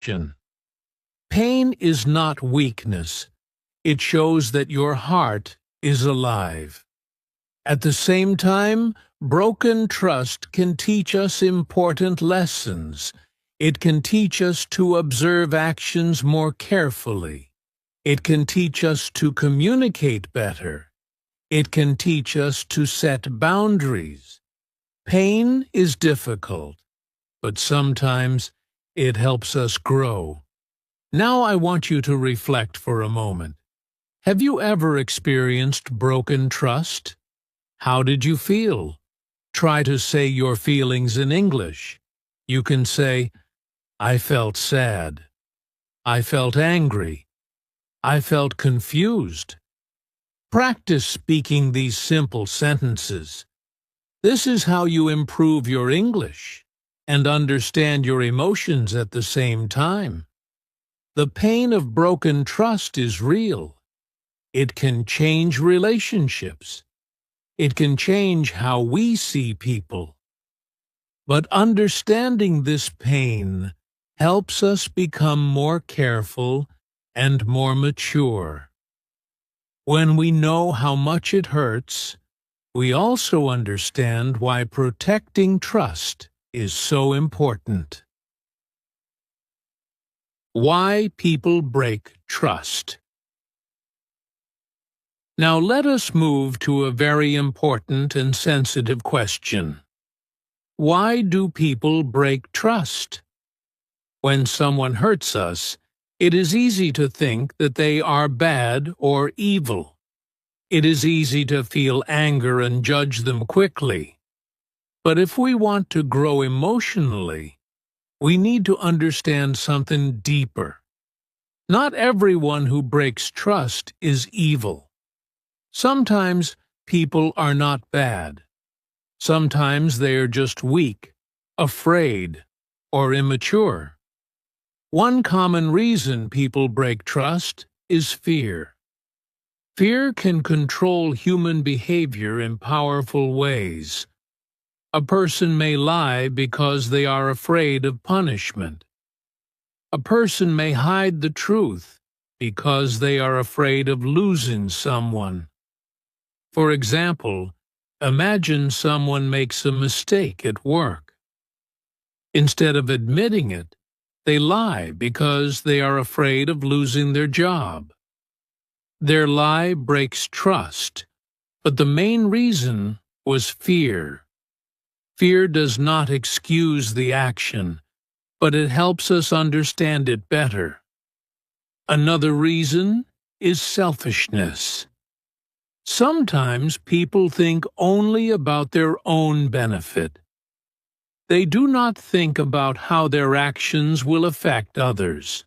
question. Pain is not weakness. It shows that your heart is alive. At the same time, broken trust can teach us important lessons. It can teach us to observe actions more carefully. It can teach us to communicate better. It can teach us to set boundaries. Pain is difficult, but sometimes it helps us grow. Now I want you to reflect for a moment. Have you ever experienced broken trust? How did you feel? Try to say your feelings in English. You can say, I felt sad. I felt angry. I felt confused. Practice speaking these simple sentences. This is how you improve your English and understand your emotions at the same time. The pain of broken trust is real. It can change relationships. It can change how we see people. But understanding this pain helps us become more careful and more mature. When we know how much it hurts, we also understand why protecting trust is so important. Why people break trust. Now let us move to a very important and sensitive question. Why do people break trust? When someone hurts us, it is easy to think that they are bad or evil. It is easy to feel anger and judge them quickly. But if we want to grow emotionally, we need to understand something deeper. Not everyone who breaks trust is evil. Sometimes people are not bad. Sometimes they are just weak, afraid, or immature. One common reason people break trust is fear. Fear can control human behavior in powerful ways. A person may lie because they are afraid of punishment. A person may hide the truth because they are afraid of losing someone. For example, imagine someone makes a mistake at work. Instead of admitting it, they lie because they are afraid of losing their job. Their lie breaks trust, but the main reason was fear. Fear does not excuse the action, but it helps us understand it better. Another reason is selfishness. Sometimes people think only about their own benefit. They do not think about how their actions will affect others.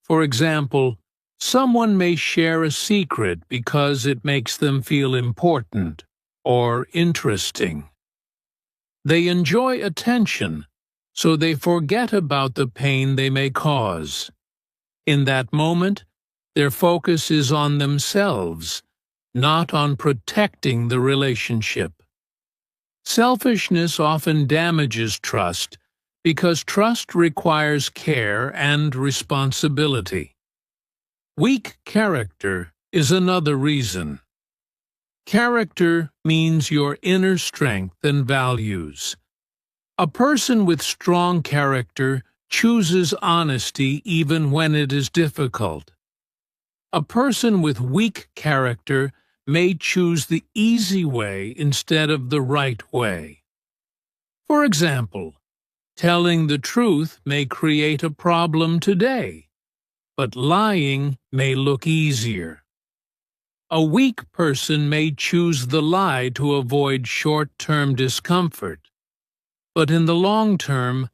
For example, someone may share a secret because it makes them feel important or interesting. They enjoy attention, so they forget about the pain they may cause. In that moment, their focus is on themselves, not on protecting the relationship. Selfishness often damages trust because trust requires care and responsibility. Weak character is another reason. Character means your inner strength and values. A person with strong character chooses honesty even when it is difficult. A person with weak character may choose the easy way instead of the right way. For example, telling the truth may create a problem today, but lying may look easier. A weak person may choose the lie to avoid short-term discomfort, but in the long term,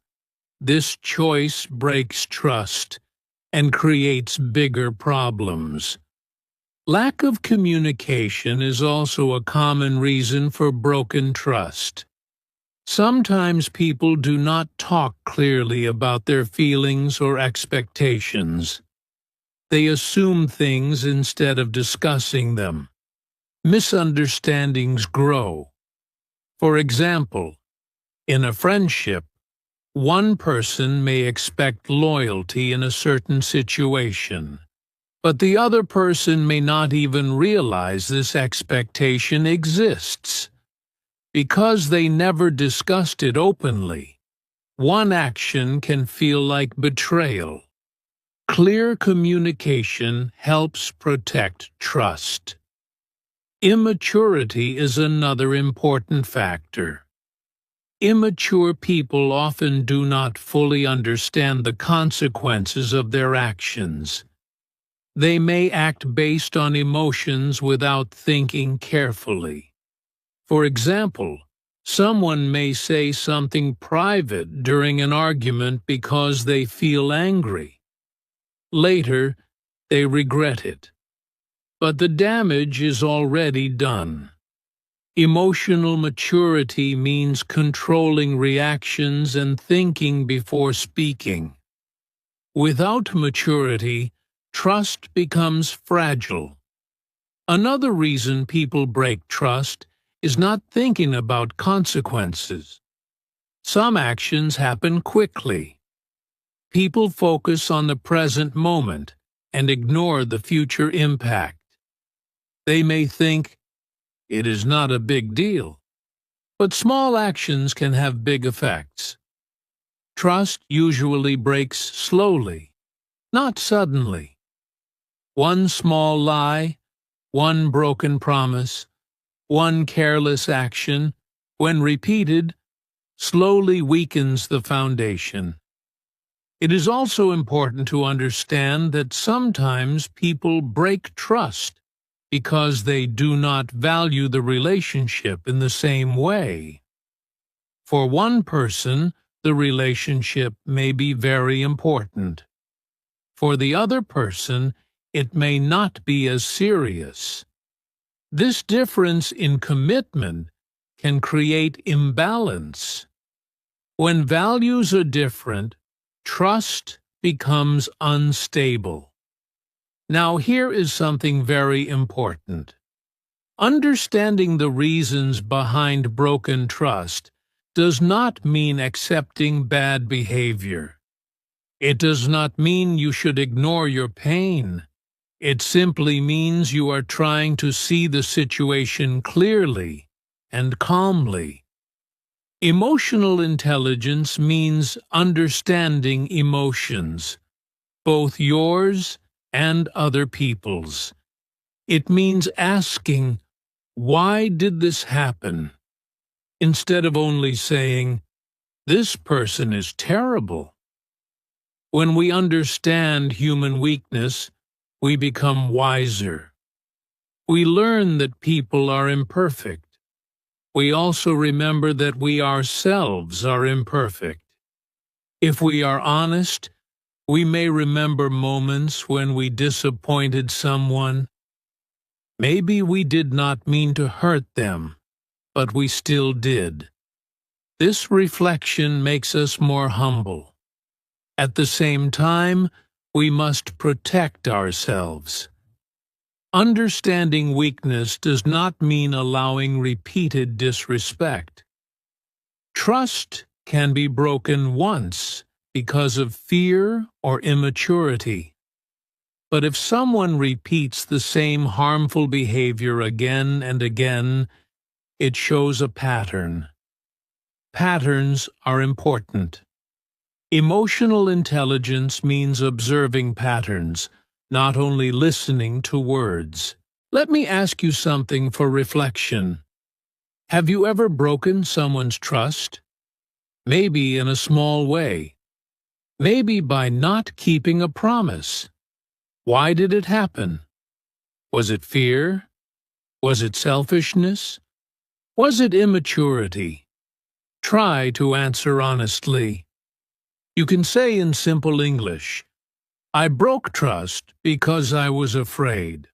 this choice breaks trust and creates bigger problems. Lack of communication is also a common reason for broken trust. Sometimes people do not talk clearly about their feelings or expectations. They assume things instead of discussing them. Misunderstandings grow. For example, in a friendship, One person may expect loyalty in a certain situation, but the other person may not even realize this expectation exists. Because they never discussed it openly, one action can feel like betrayal. Clear communication helps protect trust. Immaturity is another important factor. Immature people often do not fully understand the consequences of their actions. They may act based on emotions without thinking carefully. For example, someone may say something private during an argument because they feel angry. Later, they regret it. But the damage is already done. Emotional maturity means controlling reactions and thinking before speaking. Without maturity, trust becomes fragile. Another reason people break trust is not thinking about consequences. Some actions happen quickly. People focus on the present moment and ignore the future impact. They may think, "It is not a big deal," but small actions can have big effects. Trust usually breaks slowly, not suddenly. One small lie, one broken promise, one careless action, when repeated, slowly weakens the foundation. It is also important to understand that sometimes people break trust because they do not value the relationship in the same way. For one person, the relationship may be very important. For the other person, it may not be as serious. This difference in commitment can create imbalance. When values are different, trust becomes unstable. Now here is something very important. Understanding the reasons behind broken trust does not mean accepting bad behavior. It does not mean you should ignore your pain. It simply means you are trying to see the situation clearly and calmly. Emotional intelligence means understanding emotions, both yours and other people's. It means asking, "Why did this happen?" instead of only saying, "This person is terrible." When we understand human weakness, we become wiser. We learn that people are imperfect. We also remember that we ourselves are imperfect. If we are honest, we may remember moments when we disappointed someone. Maybe we did not mean to hurt them, but we still did. This reflection makes us more humble. At the same time, we must protect ourselves. Understanding weakness does not mean allowing repeated disrespect. Trust can be broken once because of fear or immaturity. But if someone repeats the same harmful behavior again and again, it shows a pattern. Patterns are important. Emotional intelligence means observing patterns, not only listening to words. Let me ask you something for reflection. Have you ever broken someone's trust? Maybe in a small way. Maybe by not keeping a promise. Why did it happen? Was it fear? Was it selfishness? Was it immaturity? Try to answer honestly. You can say in simple English, "I broke trust because I was afraid."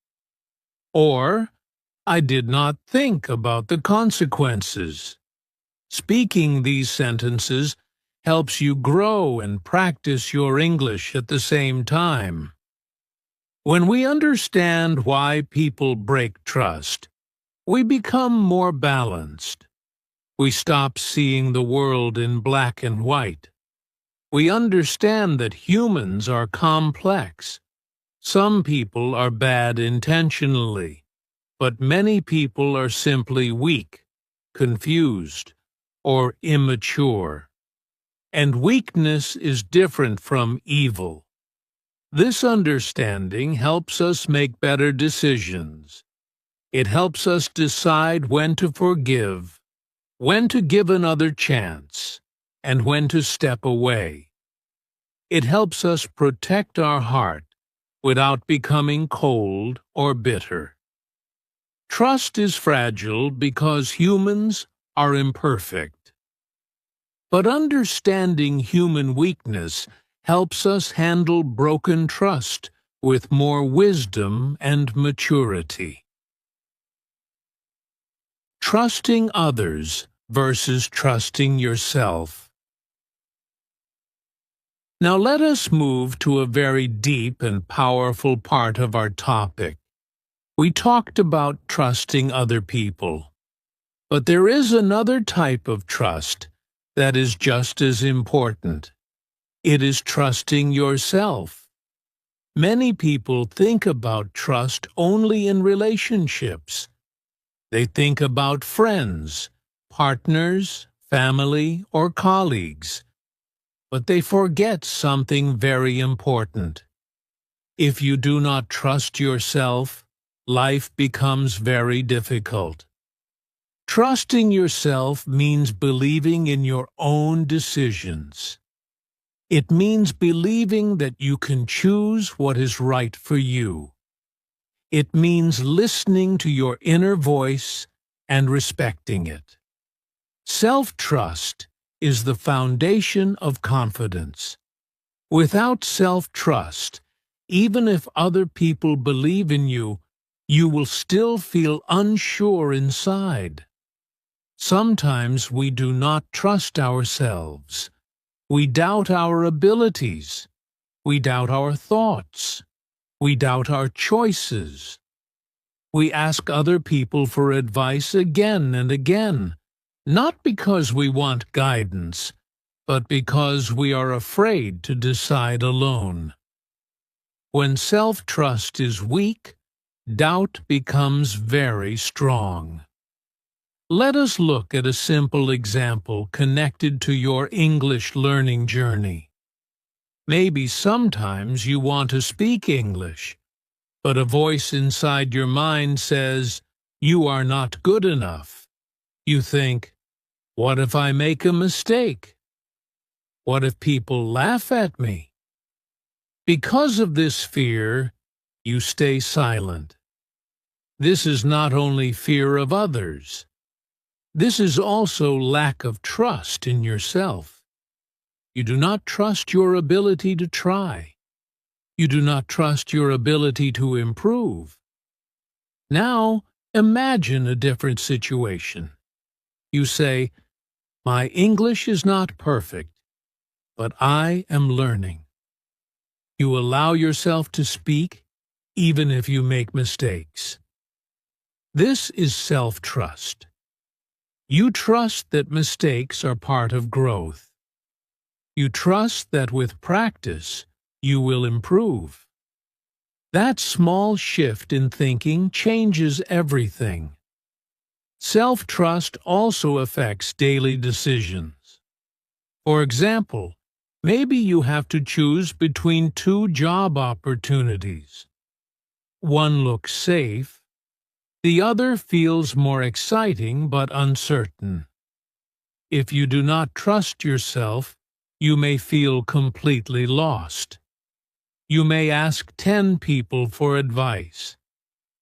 Or, "I did not think about the consequences." Speaking these sentences helps you grow and practice your English at the same time. When we understand why people break trust, we become more balanced. We stop seeing the world in black and white. We understand that humans are complex. Some people are bad intentionally, but many people are simply weak, confused, or immature. And weakness is different from evil. This understanding helps us make better decisions. It helps us decide when to forgive, when to give another chance, and when to step away. It helps us protect our heart without becoming cold or bitter. Trust is fragile because humans are imperfect. But understanding human weakness helps us handle broken trust with more wisdom and maturity. Trusting others versus trusting yourself. Now let us move to a very deep and powerful part of our topic. We talked about trusting other people. But there is another type of trust that is just as important. It is trusting yourself. Many people think about trust only in relationships. They think about friends, partners, family, or colleagues. But they forget something very important. If you do not trust yourself, life becomes very difficult. Trusting yourself means believing in your own decisions. It means believing that you can choose what is right for you. It means listening to your inner voice and respecting it. Self-trust is the foundation of confidence. Without self-trust, even if other people believe in you, you will still feel unsure inside. Sometimes we do not trust ourselves. We doubt our abilities. We doubt our thoughts. We doubt our choices. We ask other people for advice again and again, not because we want guidance, but because we are afraid to decide alone. When self-trust is weak, doubt becomes very strong. Let us look at a simple example connected to your English learning journey. Maybe sometimes you want to speak English, but a voice inside your mind says, "You are not good enough." You think, "What if I make a mistake? What if people laugh at me?" Because of this fear, you stay silent. This is not only fear of others. This is also lack of trust in yourself. You do not trust your ability to try. You do not trust your ability to improve. Now, imagine a different situation. You say, "My English is not perfect, but I am learning." You allow yourself to speak, even if you make mistakes. This is self-trust. You trust that mistakes are part of growth. You trust that with practice, you will improve. That small shift in thinking changes everything. Self-trust also affects daily decisions. For example, maybe you have to choose between two job opportunities. One looks safe. The other feels more exciting but uncertain. If you do not trust yourself, you may feel completely lost. You may ask 10 people for advice.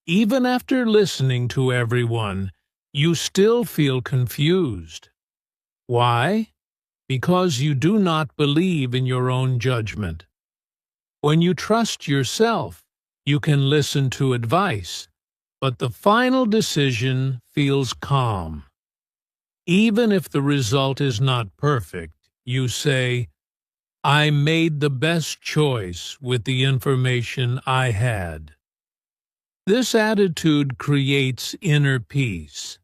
Even after listening to everyone, you still feel confused. Why? Because you do not believe in your own judgment. When you trust yourself, you can listen to advice, but the final decision feels calm. Even if the result is not perfect, you say, "I made the best choice with the information I had." This attitude creates inner peace.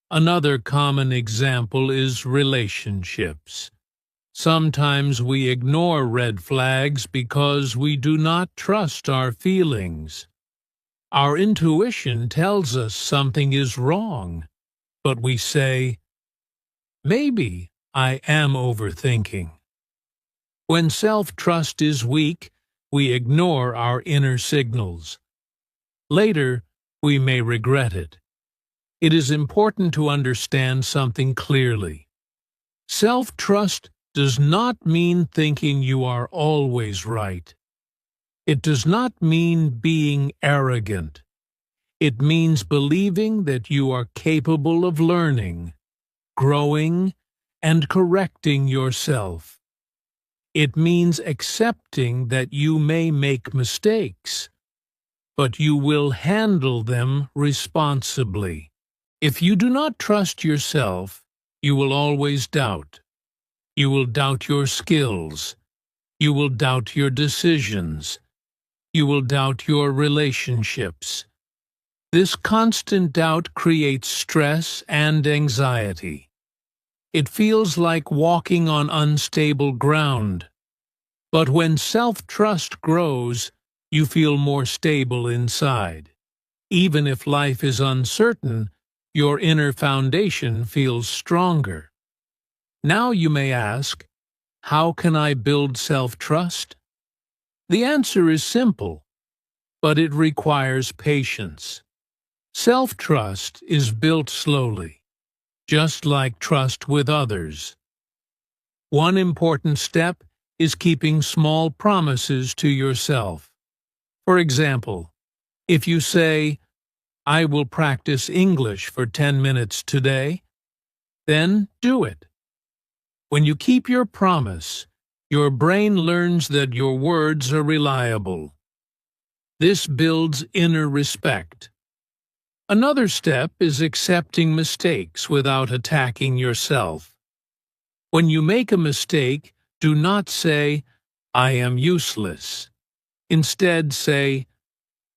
Another common example is relationships. Sometimes we ignore red flags because we do not trust our feelings. Our intuition tells us something is wrong, but we say, "Maybe I am overthinking." When self-trust is weak, we ignore our inner signals. Later, we may regret it. It is important to understand something clearly. Self-trust does not mean thinking you are always right. It does not mean being arrogant. It means believing that you are capable of learning, growing, and correcting yourself. It means accepting that you may make mistakes, but you will handle them responsibly. If you do not trust yourself, you will always doubt. You will doubt your skills. You will doubt your decisions. You will doubt your relationships. This constant doubt creates stress and anxiety. It feels like walking on unstable ground. But when self-trust grows, you feel more stable inside. Even if life is uncertain, your inner foundation feels stronger. Now you may ask, how can I build self-trust? The answer is simple, but it requires patience. Self-trust is built slowly, just like trust with others. One important step is keeping small promises to yourself. For example, if you say, "I will practice English for 10 minutes today," then do it. When you keep your promise, your brain learns that your words are reliable. This builds inner respect. Another step is accepting mistakes without attacking yourself. When you make a mistake, do not say, "I am useless." Instead, say,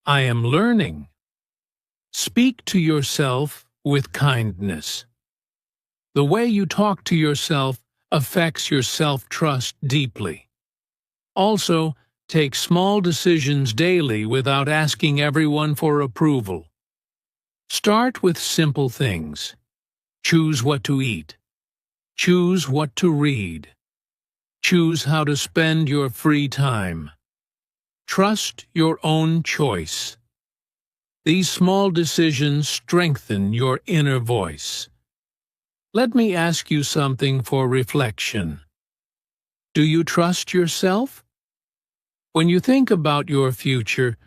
"I am learning." Speak to yourself with kindness. The way you talk to yourself affects your self-trust deeply. Also, take small decisions daily without asking everyone for approval. Start with simple things. Choose what to eat. Choose what to read. Choose how to spend your free time. Trust your own choice. These small decisions strengthen your inner voice. Let me ask you something for reflection. Do you trust yourself? When you think about your future,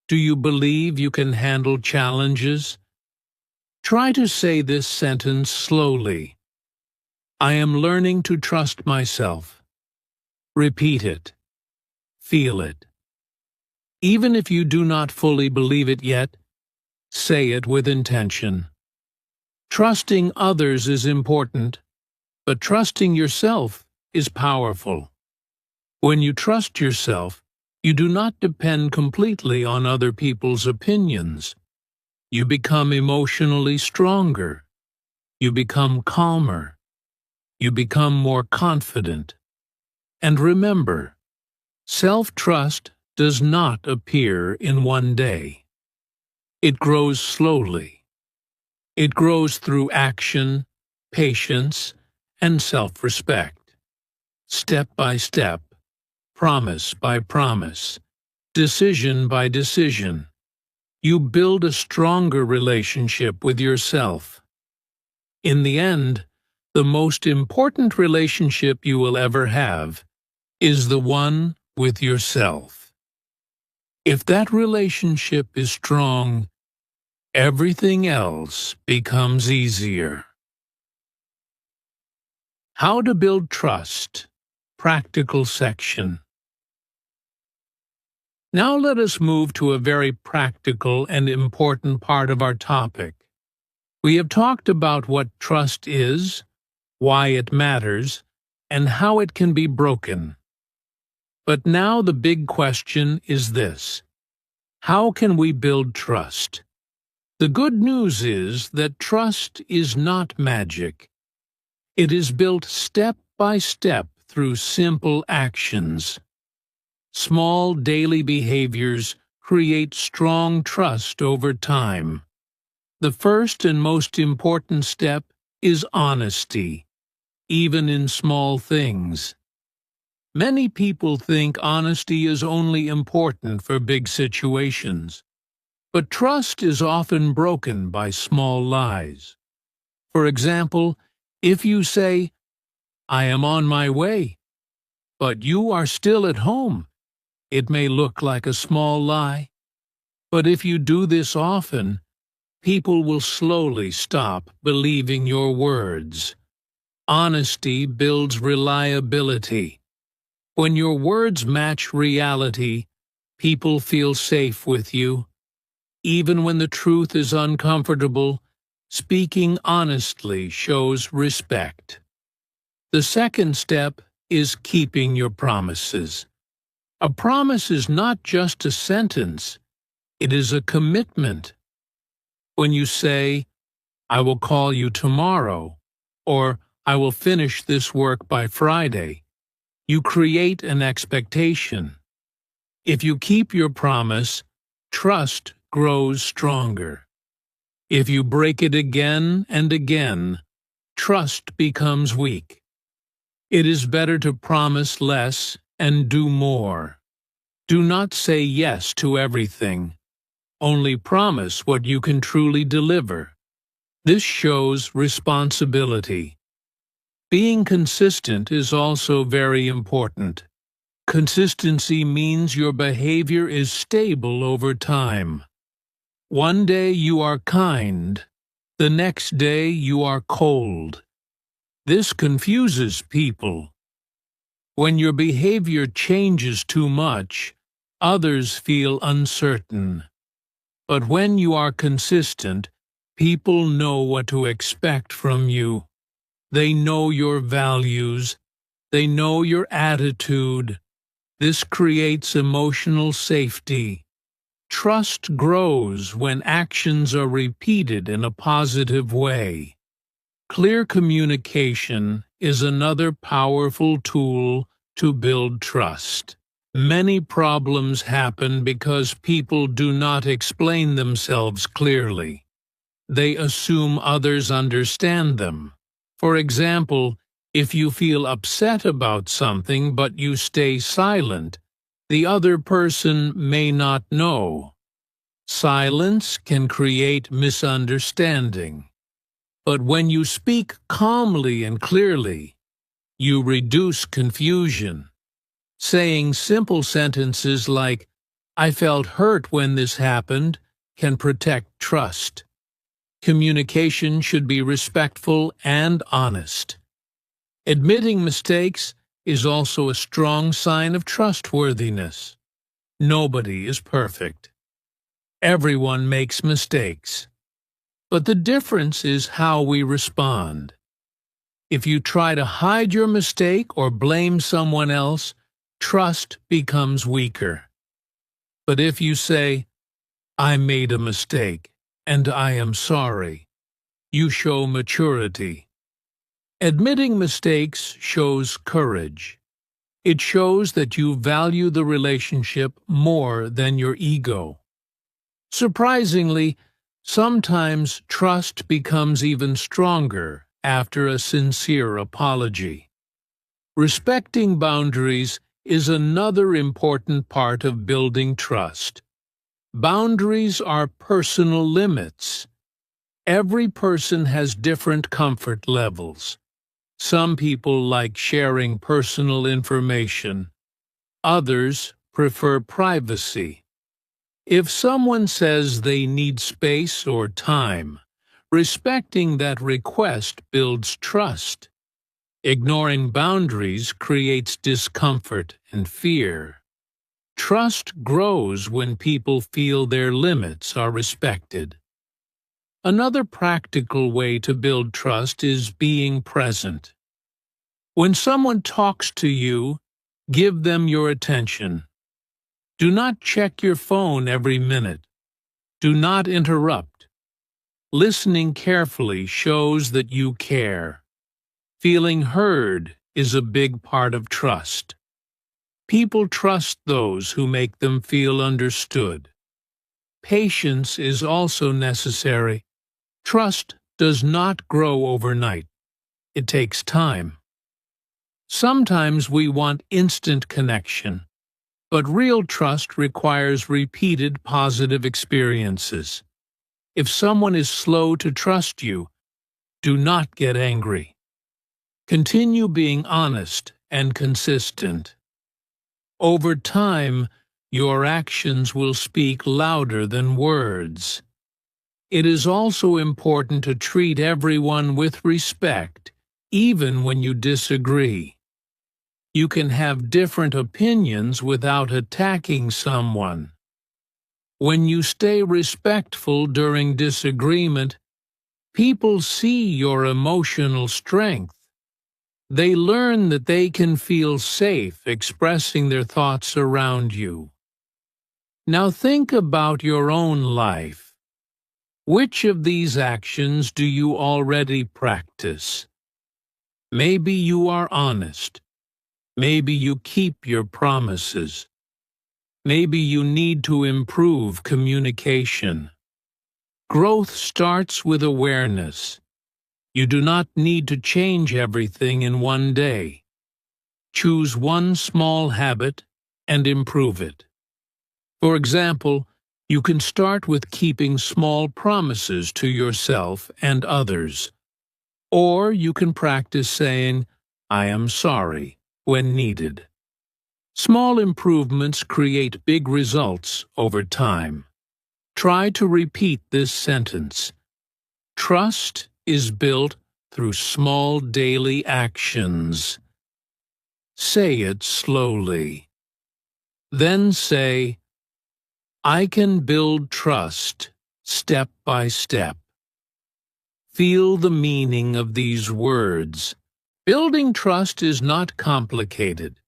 do you believe you can handle challenges? Try to say this sentence slowly. I am learning to trust myself. Repeat it. Feel it. Even if you do not fully believe it yet, say it with intention. Trusting others is important, but trusting yourself is powerful. When you trust yourself, you do not depend completely on other people's opinions. You become emotionally stronger. You become calmer. You become more confident. And remember, self-trust does not appear in one day. It grows slowly. It grows through action, patience, and self-respect. Step by step, promise by promise, decision by decision, you build a stronger relationship with yourself. In the end, the most important relationship you will ever have is the one with yourself. If that relationship is strong, everything else becomes easier. How to build trust. Practical section. Now let us move to a very practical and important part of our topic. We have talked about what trust is, why it matters, and how it can be broken. But now the big question is this: how can we build trust? The good news is that trust is not magic. It is built step by step through simple actions. Small daily behaviors create strong trust over time. The first and most important step is honesty, even in small things. Many people think honesty is only important for big situations, but trust is often broken by small lies. For example, if you say, "I am on my way," but you are still at home, it may look like a small lie. But if you do this often, people will slowly stop believing your words. Honesty builds reliability. When your words match reality, people feel safe with you. Even when the truth is uncomfortable, speaking honestly shows respect. The second step is keeping your promises. A promise is not just a sentence, it is a commitment. When you say, "I will call you tomorrow," or "I will finish this work by Friday," you create an expectation. If you keep your promise, trust grows stronger. If you break it again and again, trust becomes weak. It is better to promise less and do more. Do not say yes to everything. Only promise what you can truly deliver. This shows responsibility. Being consistent is also very important. Consistency means your behavior is stable over time. One day you are kind, the next day you are cold. This confuses people. When your behavior changes too much, others feel uncertain. But when you are consistent, people know what to expect from you. They know your values. They know your attitude. This creates emotional safety. Trust grows when actions are repeated in a positive way. Clear communication is another powerful tool to build trust. Many problems happen because people do not explain themselves clearly. They assume others understand them. For example, if you feel upset about something but you stay silent, the other person may not know. Silence can create misunderstanding. But when you speak calmly and clearly, you reduce confusion. Saying simple sentences like, "I felt hurt when this happened," can protect trust. Communication should be respectful and honest. Admitting mistakes is also a strong sign of trustworthiness. Nobody is perfect. Everyone makes mistakes. But the difference is how we respond. If you try to hide your mistake or blame someone else, trust becomes weaker. But if you say, "I made a mistake, and I am sorry," you show maturity. Admitting mistakes shows courage. It shows that you value the relationship more than your ego. Surprisingly, sometimes trust becomes even stronger after a sincere apology. Respecting boundaries is another important part of building trust. Boundaries are personal limits. Every person has different comfort levels. Some people like sharing personal information. Others prefer privacy. If someone says they need space or time, respecting that request builds trust. Ignoring boundaries creates discomfort and fear. Trust grows when people feel their limits are respected. Another practical way to build trust is being present. When someone talks to you, give them your attention. Do not check your phone every minute. Do not interrupt. Listening carefully shows that you care. Feeling heard is a big part of trust. People trust those who make them feel understood. Patience is also necessary. Trust does not grow overnight. It takes time. Sometimes we want instant connection, but real trust requires repeated positive experiences. If someone is slow to trust you, do not get angry. Continue being honest and consistent. Over time, your actions will speak louder than words. It is also important to treat everyone with respect, even when you disagree. You can have different opinions without attacking someone. When you stay respectful during disagreement, people see your emotional strength. They learn that they can feel safe expressing their thoughts around you. Now think about your own life. Which of these actions do you already practice? Maybe you are honest. Maybe you keep your promises. Maybe you need to improve communication. Growth starts with awareness. You do not need to change everything in one day. Choose one small habit and improve it. For example, you can start with keeping small promises to yourself and others. Or you can practice saying, "I am sorry," when needed. Small improvements create big results over time. Try to repeat this sentence. Trust is built through small daily actions. Say it slowly. Then say, I can build trust step by step. Feel the meaning of these words. Building trust is not complicated.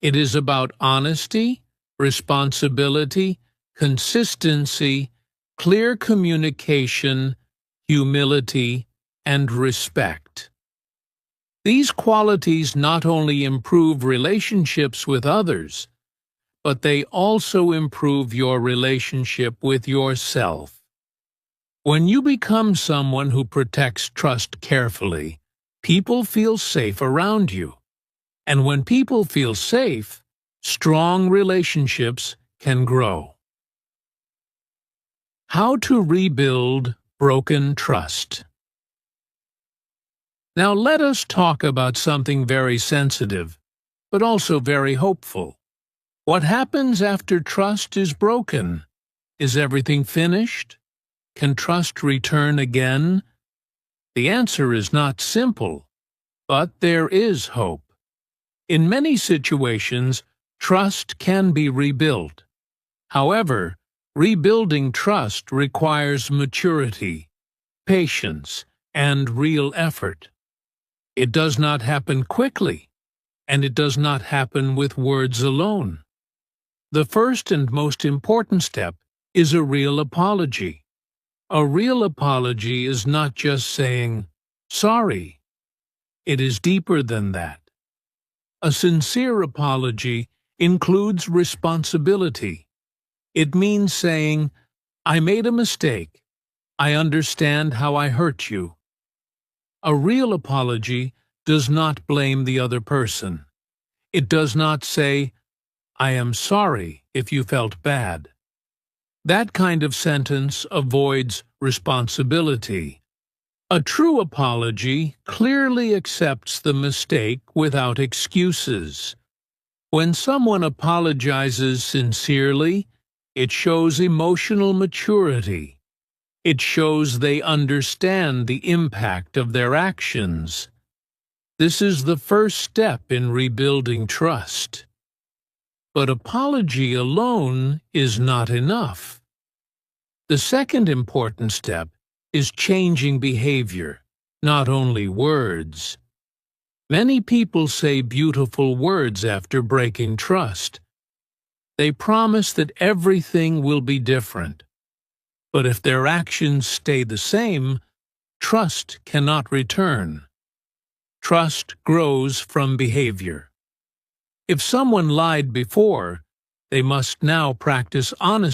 It is about honesty, responsibility, consistency, clear communication, humility, and respect. These qualities not only improve relationships with others, but they also improve your relationship with yourself. When you become someone who protects trust carefully, people feel safe around you. And when people feel safe, strong relationships can grow. How to rebuild broken trust. Now let us talk about something very sensitive, but also very hopeful. What happens after trust is broken? Is everything finished? Can trust return again? The answer is not simple, but there is hope. In many situations, trust can be rebuilt. However, rebuilding trust requires maturity, patience, and real effort. It does not happen quickly, and it does not happen with words alone. The first and most important step is a real apology. A real apology is not just saying, "Sorry." It is deeper than that. A sincere apology includes responsibility. It means saying, "I made a mistake. I understand how I hurt you." A real apology does not blame the other person. It does not say, "I am sorry if you felt bad." That kind of sentence avoids responsibility. A true apology clearly accepts the mistake without excuses. When someone apologizes sincerely, it shows emotional maturity. It shows they understand the impact of their actions. This is the first step in rebuilding trust. But apology alone is not enough. The second important step is changing behavior, not only words. Many people say beautiful words after breaking trust. They promise that everything will be different. But if their actions stay the same, trust cannot return. Trust grows from behavior. If someone lied before, they must now practice honesty.